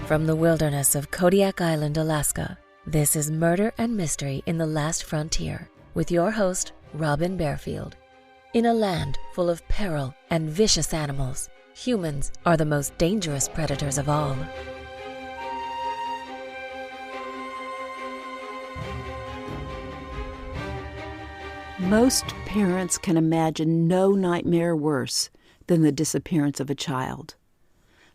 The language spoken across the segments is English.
From the wilderness of Kodiak Island, Alaska, this is Murder and Mystery in the Last Frontier with your host, Robin Barefield. In a land full of peril and vicious animals, humans are the most dangerous predators of all. Most parents can imagine no nightmare worse than the disappearance of a child.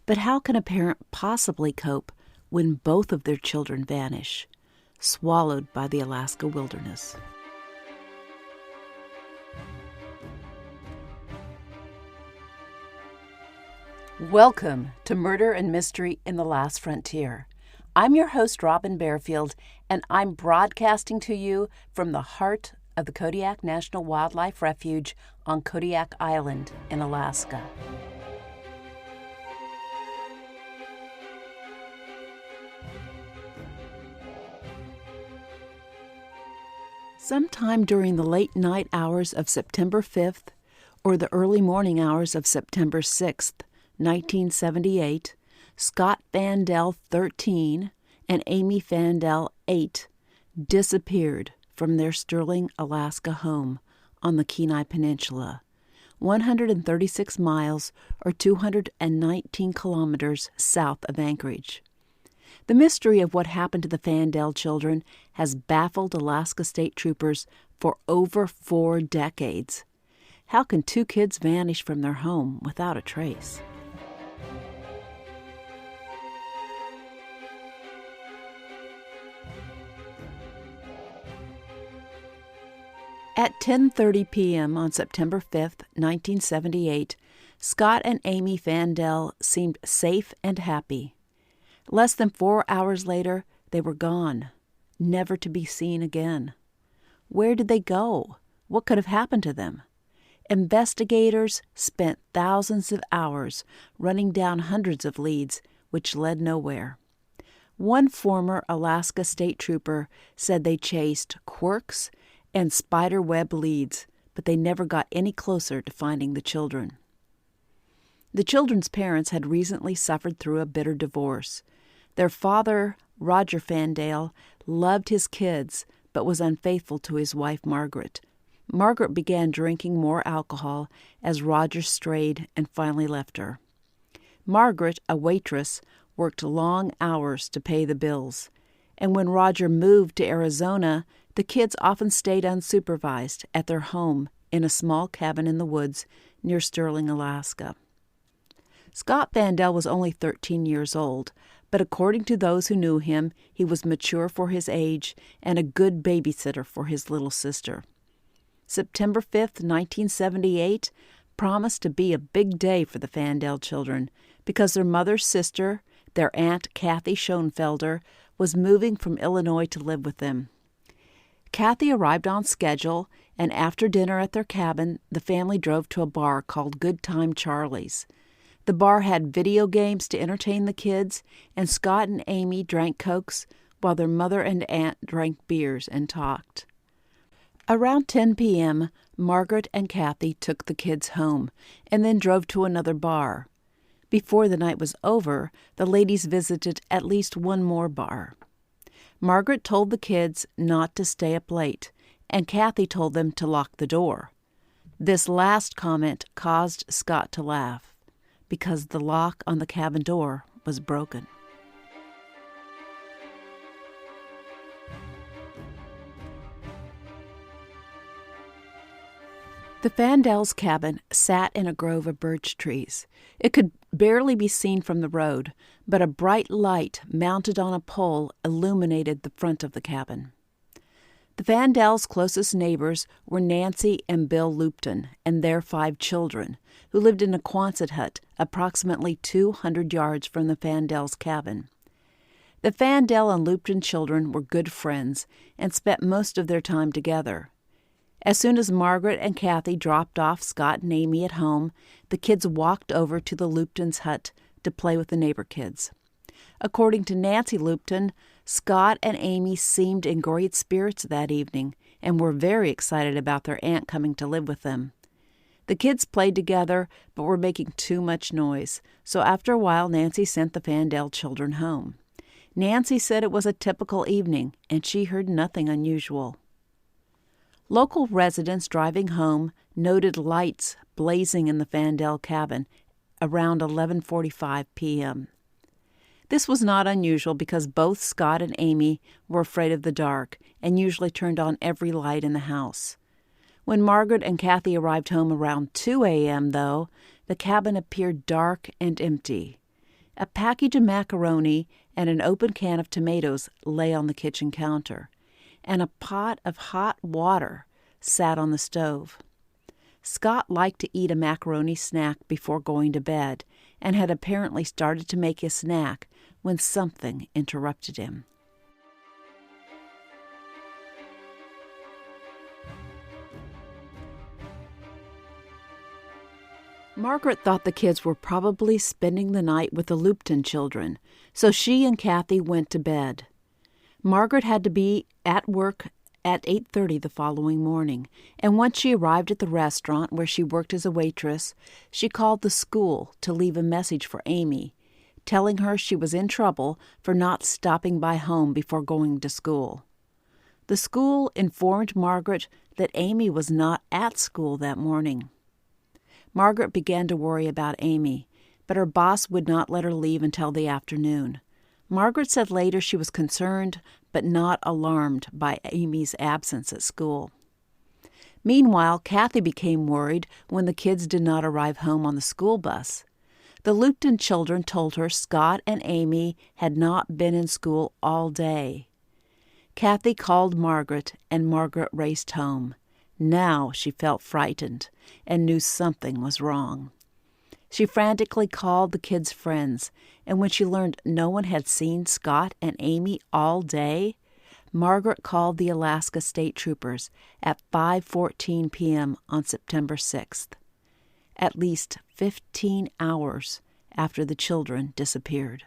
But how can a parent possibly cope when both of their children vanish, swallowed by the Alaska wilderness? Welcome to Murder and Mystery in the Last Frontier. I'm your host, Robin Barefield, and I'm broadcasting to you from the heart of the Kodiak National Wildlife Refuge on Kodiak Island in Alaska. Sometime during the late night hours of September 5th or the early morning hours of September 6th, 1978, Scott Fandel, 13, and Amy Fandel, 8, disappeared from their Sterling, Alaska home on the Kenai Peninsula, 136 miles or 219 kilometers south of Anchorage. The mystery of what happened to the Fandel children has baffled Alaska state troopers for over 4 decades. How can 2 kids vanish from their home without a trace? At 10:30 p.m. on September 5th, 1978, Scott and Amy Fandel seemed safe and happy. Less than 4 hours later, they were gone, never to be seen again. Where did they go? What could have happened to them? Investigators spent thousands of hours running down hundreds of leads, which led nowhere. One former Alaska state trooper said they chased quirks and spiderweb leads, but they never got any closer to finding the children. The children's parents had recently suffered through a bitter divorce. Their father, Roger Fandel, loved his kids, but was unfaithful to his wife, Margaret. Margaret began drinking more alcohol as Roger strayed and finally left her. Margaret, a waitress, worked long hours to pay the bills, and when Roger moved to Arizona, the kids often stayed unsupervised at their home in a small cabin in the woods near Sterling, Alaska. Scott Fandel was only 13 years old, but according to those who knew him, he was mature for his age and a good babysitter for his little sister. September 5th, 1978, promised to be a big day for the Fandel children because their mother's sister, their Aunt Kathy Schoenfelder, was moving from Illinois to live with them. Kathy arrived on schedule, and after dinner at their cabin, the family drove to a bar called Good Time Charlie's. The bar had video games to entertain the kids, and Scott and Amy drank Cokes while their mother and aunt drank beers and talked. Around 10 p.m., Margaret and Kathy took the kids home and then drove to another bar. Before the night was over, the ladies visited at least one more bar. Margaret told the kids not to stay up late, and Kathy told them to lock the door. This last comment caused Scott to laugh, because the lock on the cabin door was broken. The Fandels' cabin sat in a grove of birch trees. It could barely be seen from the road, but a bright light mounted on a pole illuminated the front of the cabin. The Fandels' closest neighbors were Nancy and Bill Lupton and their 5 children, who lived in a Quonset hut approximately 200 yards from the Fandels' cabin. The Fandel and Lupton children were good friends and spent most of their time together. As soon as Margaret and Kathy dropped off Scott and Amy at home, the kids walked over to the Lupton's hut to play with the neighbor kids. According to Nancy Lupton, Scott and Amy seemed in great spirits that evening and were very excited about their aunt coming to live with them. The kids played together but were making too much noise, so after a while Nancy sent the Fandel children home. Nancy said it was a typical evening, and she heard nothing unusual. Local residents driving home noted lights blazing in the Fandel cabin around 11:45 p.m. This was not unusual because both Scott and Amy were afraid of the dark and usually turned on every light in the house. When Margaret and Kathy arrived home around 2 a.m., though, the cabin appeared dark and empty. A package of macaroni and an open can of tomatoes lay on the kitchen counter, and a pot of hot water sat on the stove. Scott liked to eat a macaroni snack before going to bed and had apparently started to make his snack when something interrupted him. Margaret thought the kids were probably spending the night with the Lupton children, so she and Kathy went to bed. Margaret had to be at work at 8:30 the following morning, and once she arrived at the restaurant where she worked as a waitress, she called the school to leave a message for Amy, telling her she was in trouble for not stopping by home before going to school. The school informed Margaret that Amy was not at school that morning. Margaret began to worry about Amy, but her boss would not let her leave until the afternoon. Margaret said later she was concerned but not alarmed by Amy's absence at school. Meanwhile, Kathy became worried when the kids did not arrive home on the school bus. The Lupton children told her Scott and Amy had not been in school all day. Kathy called Margaret, and Margaret raced home. Now she felt frightened and knew something was wrong. She frantically called the kids' friends, and when she learned no one had seen Scott and Amy all day, Margaret called the Alaska State Troopers at 5:14 p.m. on September 6th, at least 15 hours after the children disappeared.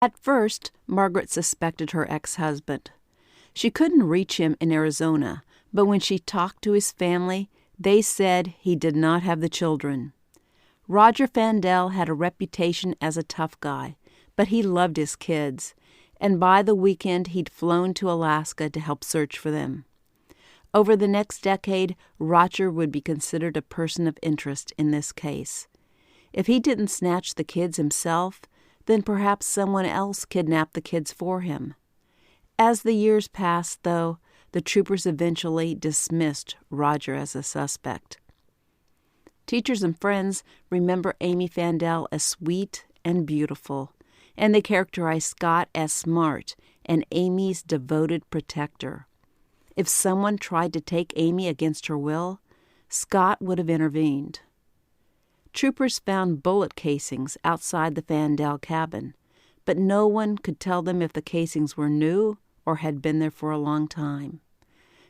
At first, Margaret suspected her ex-husband. She couldn't reach him in Arizona, but when she talked to his family, they said he did not have the children. Roger Fandel had a reputation as a tough guy, but he loved his kids, and by the weekend he'd flown to Alaska to help search for them. Over the next decade, Roger would be considered a person of interest in this case. If he didn't snatch the kids himself, then perhaps someone else kidnapped the kids for him. As the years passed, though, the troopers eventually dismissed Roger as a suspect. Teachers and friends remember Amy Fandel as sweet and beautiful, and they characterize Scott as smart and Amy's devoted protector. If someone tried to take Amy against her will, Scott would have intervened. Troopers found bullet casings outside the Fandel cabin, but no one could tell them if the casings were new or had been there for a long time.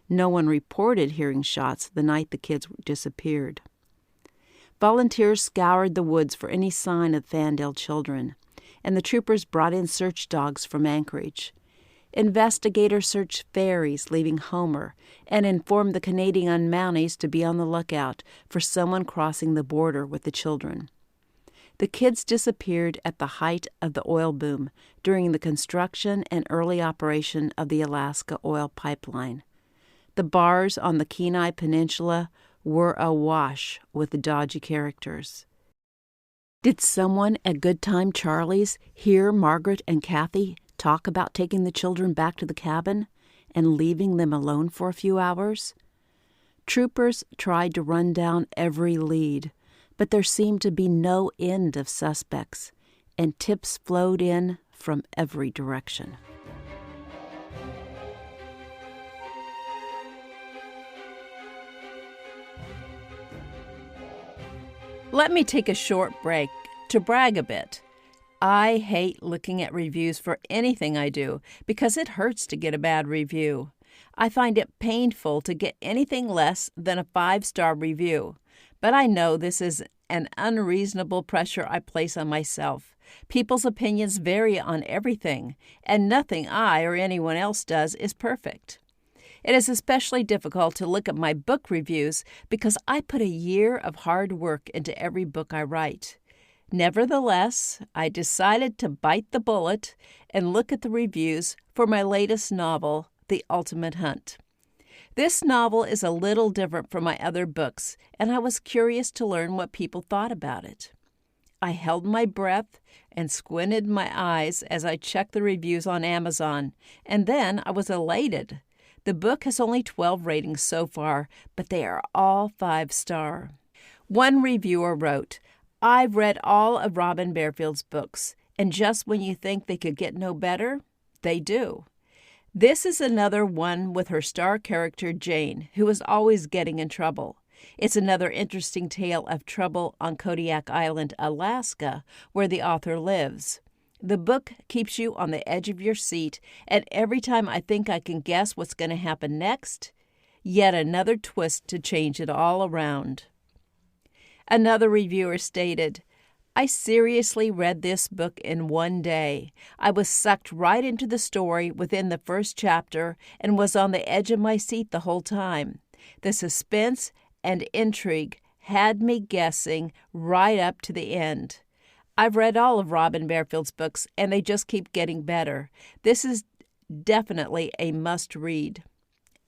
No one reported hearing shots the night the kids disappeared. Volunteers scoured the woods for any sign of Fandel children, and the troopers brought in search dogs from Anchorage. Investigators searched ferries leaving Homer and informed the Canadian Mounties to be on the lookout for someone crossing the border with the children. The kids disappeared at the height of the oil boom during the construction and early operation of the Alaska oil pipeline. The bars on the Kenai Peninsula were awash with dodgy characters. Did someone at Good Time Charlie's hear Margaret and Kathy talk about taking the children back to the cabin and leaving them alone for a few hours? Troopers tried to run down every lead, but there seemed to be no end of suspects, and tips flowed in from every direction. Let me take a short break to brag a bit. I hate looking at reviews for anything I do because it hurts to get a bad review. I find it painful to get anything less than a 5-star review, but I know this is an unreasonable pressure I place on myself. People's opinions vary on everything, and nothing I or anyone else does is perfect. It is especially difficult to look at my book reviews because I put a year of hard work into every book I write. Nevertheless, I decided to bite the bullet and look at the reviews for my latest novel, The Ultimate Hunt. This novel is a little different from my other books, and I was curious to learn what people thought about it. I held my breath and squinted my eyes as I checked the reviews on Amazon, and then I was elated. The book has only 12 ratings so far, but they are all 5-star. One reviewer wrote, "I've read all of Robin Barefield's books, and just when you think they could get no better, they do. This is another one with her star character Jane, who is always getting in trouble. It's another interesting tale of trouble on Kodiak Island, Alaska, where the author lives. The book keeps you on the edge of your seat, and every time I think I can guess what's going to happen next, yet another twist to change it all around." Another reviewer stated, "I seriously read this book in one day. I was sucked right into the story within the first chapter and was on the edge of my seat the whole time. The suspense and intrigue had me guessing right up to the end. I've read all of Robin Barefield's books, and they just keep getting better. This is definitely a must-read."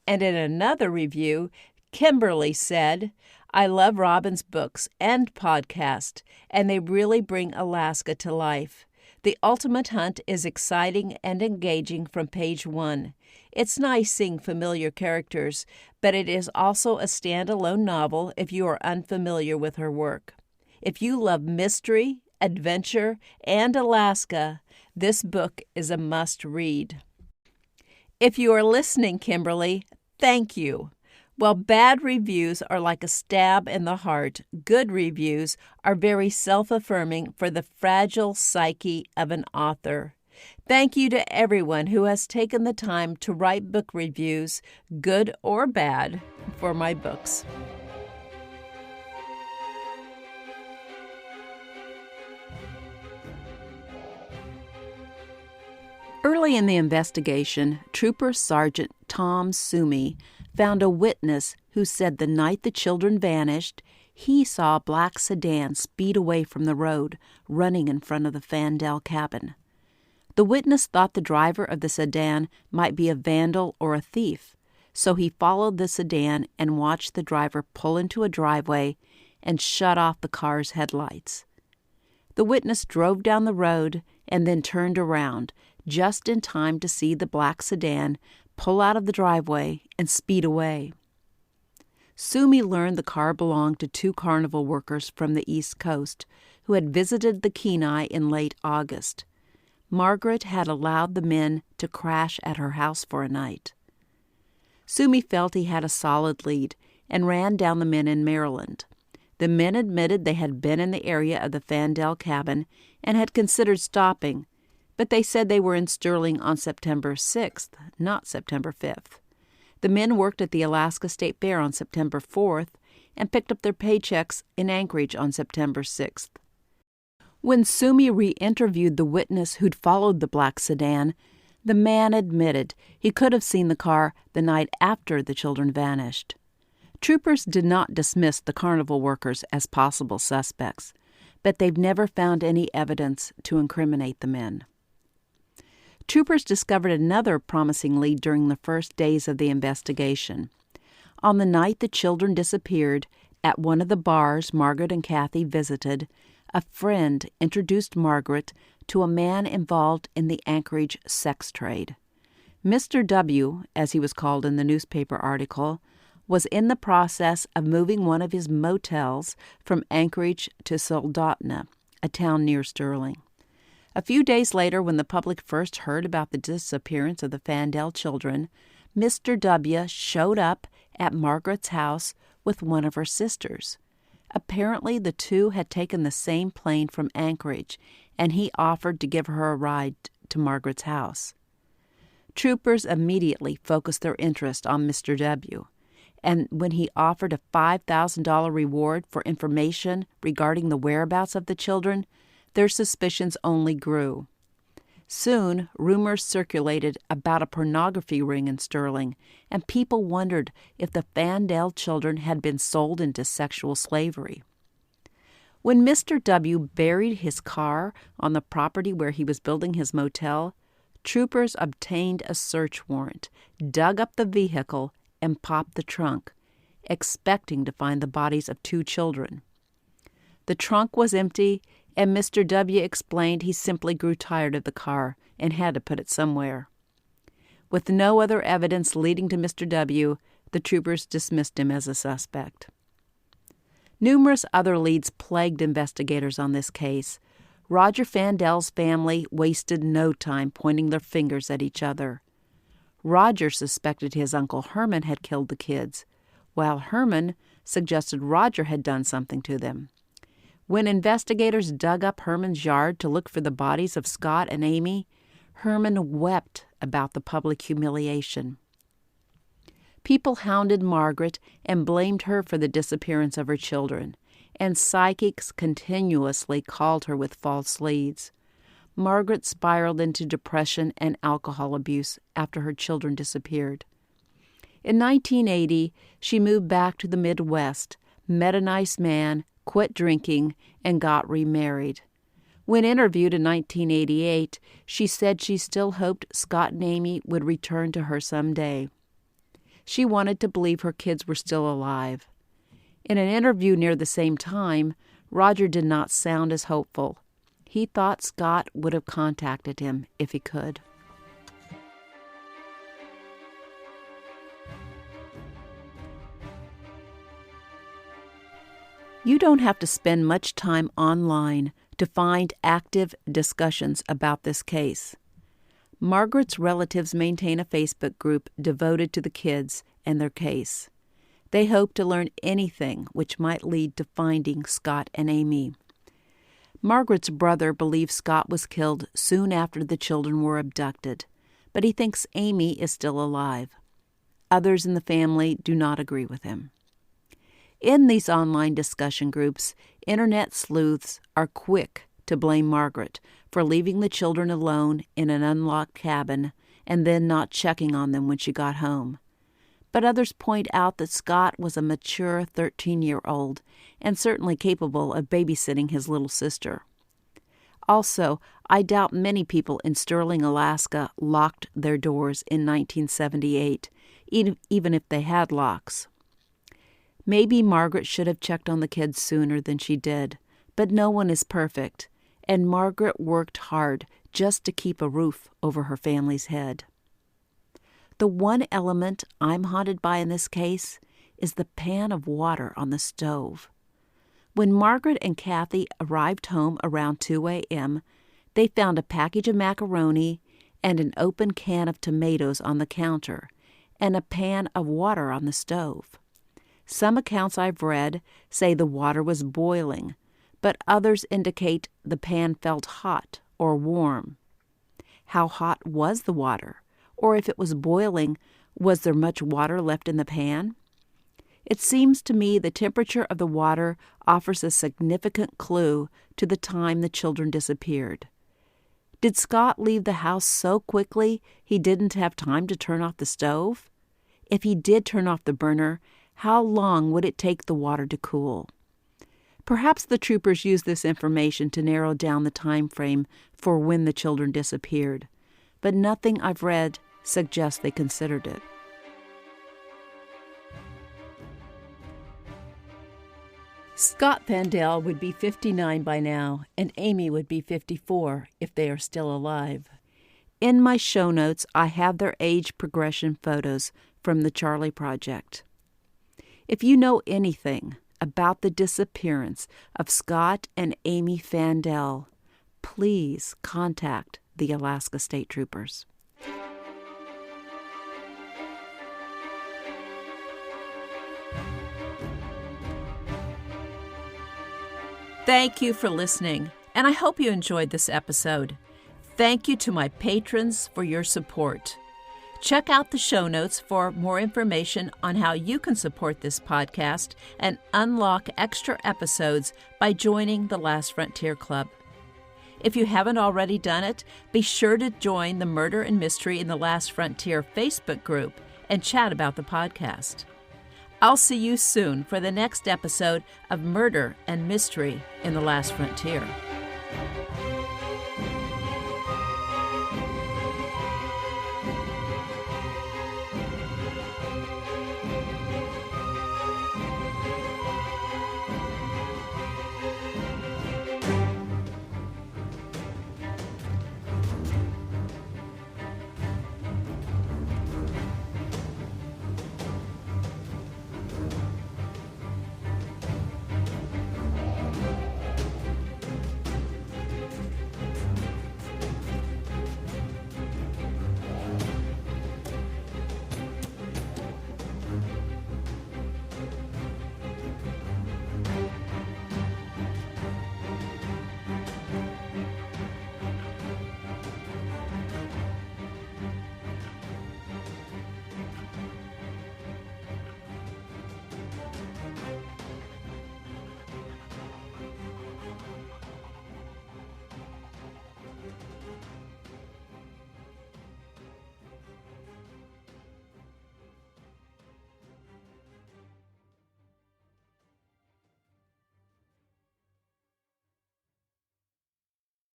And in another review, Kimberly said, "I love Robin's books and podcast, and they really bring Alaska to life. The Ultimate Hunt is exciting and engaging from page 1. It's nice seeing familiar characters, but it is also a standalone novel if you are unfamiliar with her work. If you love mystery, adventure, and Alaska, this book is a must-read." If you are listening, Kimberly, thank you. While bad reviews are like a stab in the heart, good reviews are very self-affirming for the fragile psyche of an author. Thank you to everyone who has taken the time to write book reviews, good or bad, for my books. Early in the investigation, Trooper Sergeant Tom Sumi found a witness who said the night the children vanished, he saw a black sedan speed away from the road, running in front of the Fandel cabin. The witness thought the driver of the sedan might be a vandal or a thief, so he followed the sedan and watched the driver pull into a driveway and shut off the car's headlights. The witness drove down the road and then turned around, just in time to see the black sedan pull out of the driveway and speed away. Sumi learned the car belonged to 2 carnival workers from the East Coast who had visited the Kenai in late August. Margaret had allowed the men to crash at her house for a night. Sumi felt he had a solid lead and ran down the men in Maryland. The men admitted they had been in the area of the Fandel cabin and had considered stopping, but they said they were in Sterling on September 6th, not September 5th. The men worked at the Alaska State Fair on September 4th and picked up their paychecks in Anchorage on September 6th. When Sumi re-interviewed the witness who'd followed the black sedan, the man admitted he could have seen the car the night after the children vanished. Troopers did not dismiss the carnival workers as possible suspects, but they've never found any evidence to incriminate the men. Troopers discovered another promising lead during the first days of the investigation. On the night the children disappeared, at one of the bars Margaret and Kathy visited, a friend introduced Margaret to a man involved in the Anchorage sex trade. Mr. W., as he was called in the newspaper article, was in the process of moving one of his motels from Anchorage to Soldotna, a town near Sterling. A few days later, when the public first heard about the disappearance of the Fandel children, Mr. W. showed up at Margaret's house with one of her sisters. Apparently, the two had taken the same plane from Anchorage, and he offered to give her a ride to Margaret's house. Troopers immediately focused their interest on Mr. W., and when he offered a $5,000 reward for information regarding the whereabouts of the children, their suspicions only grew. Soon, rumors circulated about a pornography ring in Sterling, and people wondered if the Fandel children had been sold into sexual slavery. When Mr. W. buried his car on the property where he was building his motel, troopers obtained a search warrant, dug up the vehicle, and popped the trunk, expecting to find the bodies of 2 children. The trunk was empty, and Mr. W. explained he simply grew tired of the car and had to put it somewhere. With no other evidence leading to Mr. W., the troopers dismissed him as a suspect. Numerous other leads plagued investigators on this case. Roger Fandel's family wasted no time pointing their fingers at each other. Roger suspected his Uncle Herman had killed the kids, while Herman suggested Roger had done something to them. When investigators dug up Herman's yard to look for the bodies of Scott and Amy, Herman wept about the public humiliation. People hounded Margaret and blamed her for the disappearance of her children, and psychics continuously called her with false leads. Margaret spiraled into depression and alcohol abuse after her children disappeared. In 1980, she moved back to the Midwest, met a nice man, quit drinking, and got remarried. When interviewed in 1988, she said she still hoped Scott and Amy would return to her someday. She wanted to believe her kids were still alive. In an interview near the same time, Roger did not sound as hopeful. He thought Scott would have contacted him if he could. You don't have to spend much time online to find active discussions about this case. Margaret's relatives maintain a Facebook group devoted to the kids and their case. They hope to learn anything which might lead to finding Scott and Amy. Margaret's brother believes Scott was killed soon after the children were abducted, but he thinks Amy is still alive. Others in the family do not agree with him. In these online discussion groups, internet sleuths are quick to blame Margaret for leaving the children alone in an unlocked cabin and then not checking on them when she got home. But others point out that Scott was a mature 13-year-old and certainly capable of babysitting his little sister. Also, I doubt many people in Sterling, Alaska locked their doors in 1978, even if they had locks. Maybe Margaret should have checked on the kids sooner than she did, but no one is perfect, and Margaret worked hard just to keep a roof over her family's head. The one element I'm haunted by in this case is the pan of water on the stove. When Margaret and Kathy arrived home around 2 a.m., they found a package of macaroni and an open can of tomatoes on the counter, and a pan of water on the stove. Some accounts I've read say the water was boiling, but others indicate the pan felt hot or warm. How hot was the water? Or if it was boiling, was there much water left in the pan? It seems to me the temperature of the water offers a significant clue to the time the children disappeared. Did Scott leave the house so quickly he didn't have time to turn off the stove? If he did turn off the burner, how long would it take the water to cool? Perhaps the troopers used this information to narrow down the time frame for when the children disappeared, but nothing I've read suggests they considered it. Scott Fandel would be 59 by now, and Amy would be 54 if they are still alive. In my show notes, I have their age progression photos from the Charlie Project. If you know anything about the disappearance of Scott and Amy Fandel, please contact the Alaska State Troopers. Thank you for listening, and I hope you enjoyed this episode. Thank you to my patrons for your support. Check out the show notes for more information on how you can support this podcast and unlock extra episodes by joining the Last Frontier Club. If you haven't already done it, be sure to join the Murder and Mystery in the Last Frontier Facebook group and chat about the podcast. I'll see you soon for the next episode of Murder and Mystery in the Last Frontier.